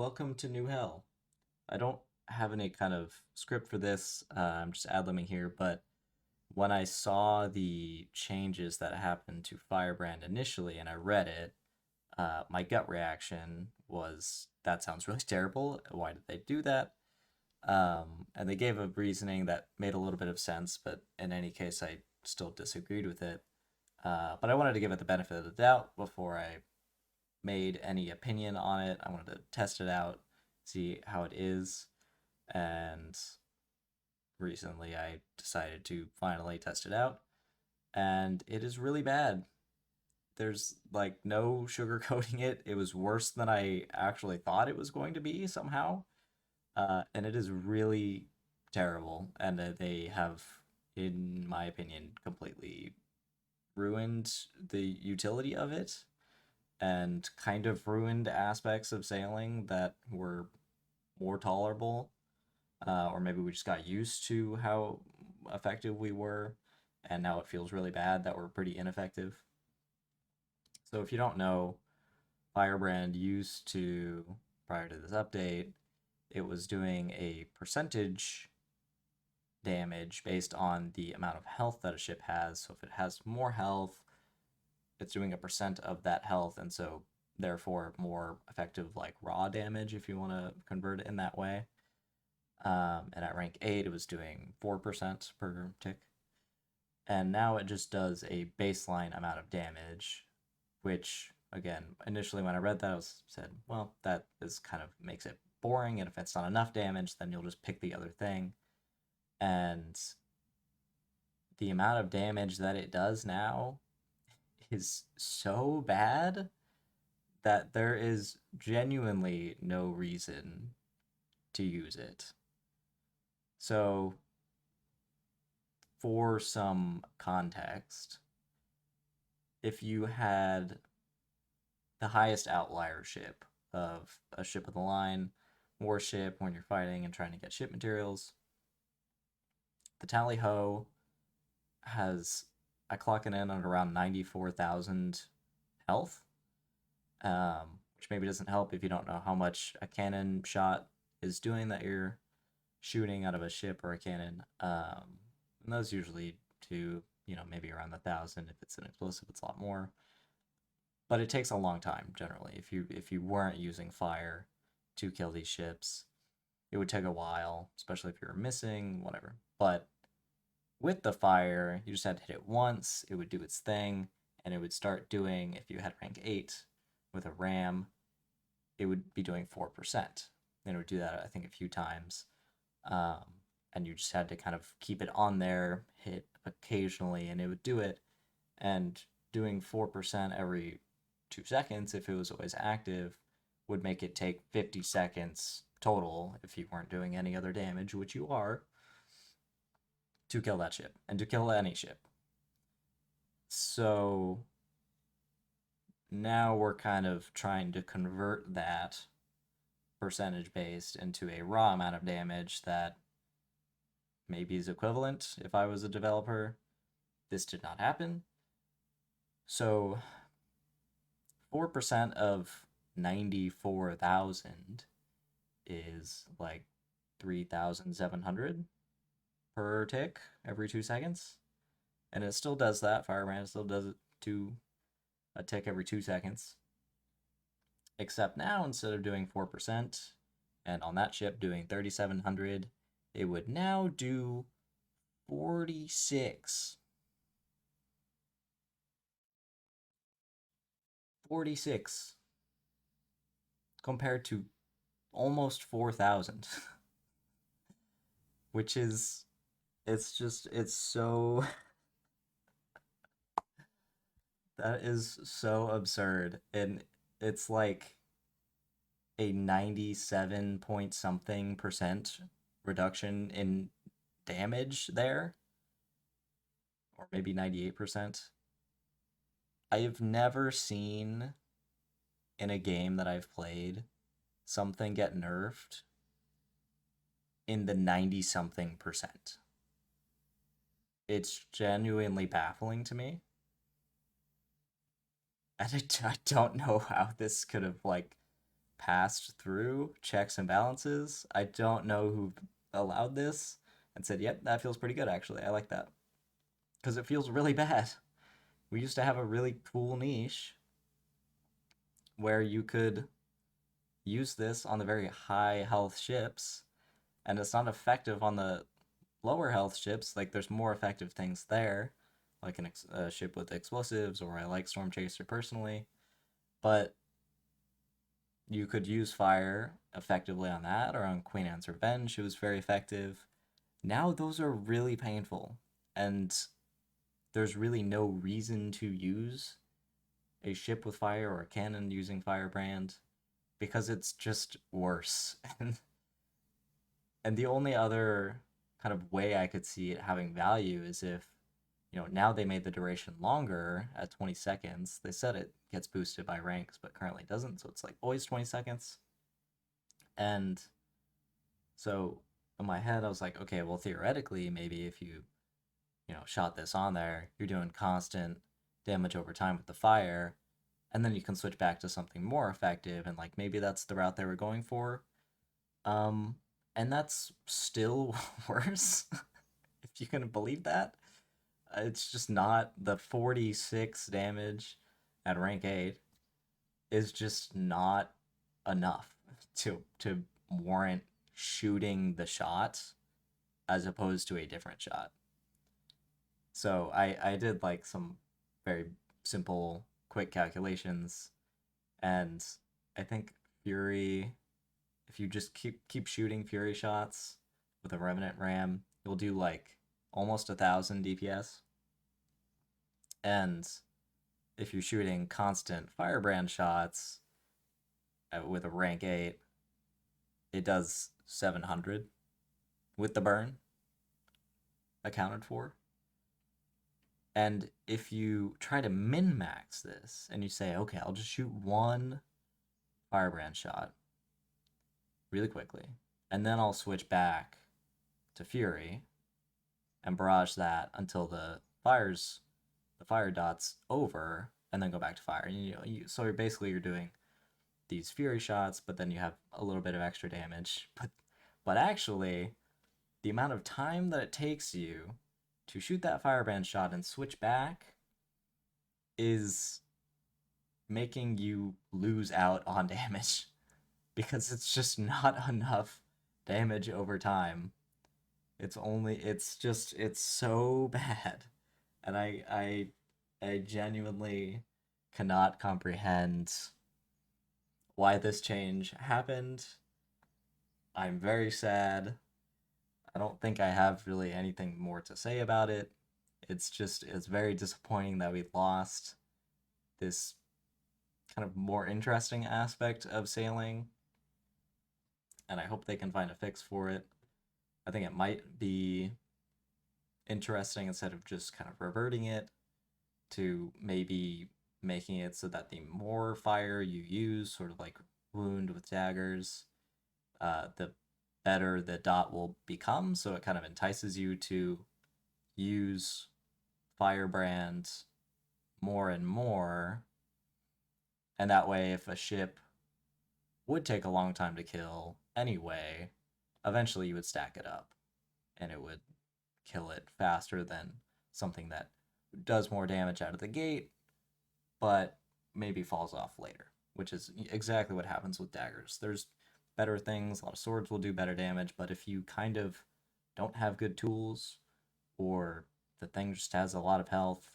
Welcome to New Hell. I don't have any kind of script for this. I'm just ad-libbing here, but when I saw the changes that happened to Firebrand initially and I read it, my gut reaction was that sounds really terrible. Why did they do that? And they gave a reasoning that made a little bit of sense, but in any case, I still disagreed with it. But I wanted to give it the benefit of the doubt before I made any opinion on it. I wanted to test it out, see how it is, and recently I decided to finally test it out, and it is really bad. There's like no sugarcoating it. It was worse than I actually thought it was going to be somehow, and it is really terrible. And they have, in my opinion, completely ruined the utility of it and kind of ruined aspects of sailing that were more tolerable, or maybe we just got used to how effective we were, and now it feels really bad that we're pretty ineffective. So if you don't know, Firebrand used to, prior to this update, it was doing a percentage damage based on the amount of health that a ship has. So if it has more health, it's doing a percent of that health, and so therefore more effective like raw damage if you want to convert it in that way. And at rank 8, it was doing 4% per tick. And now it just does a baseline amount of damage, which, again, initially when I read that, I said, well, that is kind of makes it boring, and if it's not enough damage, then you'll just pick the other thing. And the amount of damage that it does now is so bad that there is genuinely no reason to use it. So, for some context, if you had the highest outlier ship of a ship of the line, warship when you're fighting and trying to get ship materials, the Tally Ho has, I clock it in at around 94,000 health, which maybe doesn't help if you don't know how much a cannon shot is doing that you're shooting out of a ship or a cannon. And those usually do, maybe around 1,000. If it's an explosive, it's a lot more. But it takes a long time generally. If you weren't using fire to kill these ships, it would take a while, especially if you were missing, whatever. But with the fire, you just had to hit it once, it would do its thing, and it would start doing, if you had rank 8 with a ram, it would be doing 4%. And it would do that, I think, a few times. And you just had to kind of keep it on there, hit occasionally, and it would do it. And doing 4% every 2 seconds, if it was always active, would make it take 50 seconds total if you weren't doing any other damage, which you are, to kill that ship and to kill any ship. So now we're kind of trying to convert that percentage based into a raw amount of damage that maybe is equivalent if I was a developer. This did not happen. So 4% of 94,000 is like 3,700 per tick every 2 seconds. And it still does that. Firebrand still does it to a tick every 2 seconds. Except now, instead of doing 4%, and on that ship doing 3,700, it would now do 46. 46 compared to almost 4,000, which is, it's so, that is so absurd. And it's like a 97 point something percent reduction in damage there, or maybe 98%. I have never seen in a game that I've played something get nerfed in the 90 something percent. It's genuinely baffling to me. And I don't know how this could have like passed through checks and balances. I don't know who allowed this and said, yep, that feels pretty good actually. I like that. Because it feels really bad. We used to have a really cool niche where you could use this on the very high health ships, and it's not effective on the lower health ships. Like, there's more effective things there, like a ship with explosives, or I like Storm Chaser personally. But you could use fire effectively on that, or on Queen Anne's Revenge. It was very effective. Now those are really painful, and there's really no reason to use a ship with fire or a cannon using firebrand because it's just worse. And the only other kind of way I could see it having value is if, now they made the duration longer at 20 seconds. They said it gets boosted by ranks, but currently doesn't, so it's like always 20 seconds. And so in my head, I was like, okay, well, theoretically, maybe if you, shot this on there, you're doing constant damage over time with the fire, and then you can switch back to something more effective, and like maybe that's the route they were going for. Um, and that's still worse, if you can believe that. It's just not the 46 damage at rank 8 is just not enough to warrant shooting the shot as opposed to a different shot. So I did like some very simple, quick calculations, and I think Fury, if you just keep shooting Fury shots with a Revenant Ram, you'll do like almost 1,000 DPS. And if you're shooting constant Firebrand shots with a rank 8, it does 700 with the burn accounted for. And if you try to min-max this and you say, okay, I'll just shoot one Firebrand shot really quickly, and then I'll switch back to Fury and barrage that until the fire dot's over, and then go back to fire. So you're doing these Fury shots, but then you have a little bit of extra damage. But actually, the amount of time that it takes you to shoot that Firebrand shot and switch back is making you lose out on damage because it's just not enough damage over time. It's so bad. And I genuinely cannot comprehend why this change happened. I'm very sad. I don't think I have really anything more to say about it. It's very disappointing that we lost this kind of more interesting aspect of sailing, and I hope they can find a fix for it. I think it might be interesting, instead of just kind of reverting it, to maybe making it so that the more fire you use, sort of like wound with daggers, the better the dot will become, so it kind of entices you to use firebrand more and more. And that way, if a ship would take a long time to kill anyway, eventually you would stack it up and it would kill it faster than something that does more damage out of the gate but maybe falls off later, which is exactly what happens with daggers. There's better things, a lot of swords will do better damage, but if you kind of don't have good tools, or the thing just has a lot of health,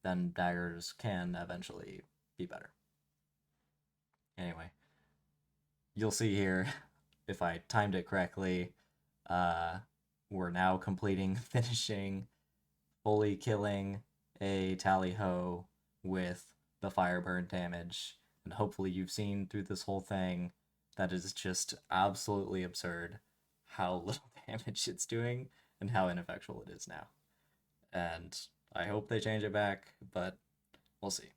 then daggers can eventually be better. Anyway, you'll see here, if I timed it correctly, we're now finishing, fully killing a tally ho with the fire burn damage, and hopefully you've seen through this whole thing that is just absolutely absurd how little damage it's doing and how ineffectual it is now. And I hope they change it back, but we'll see.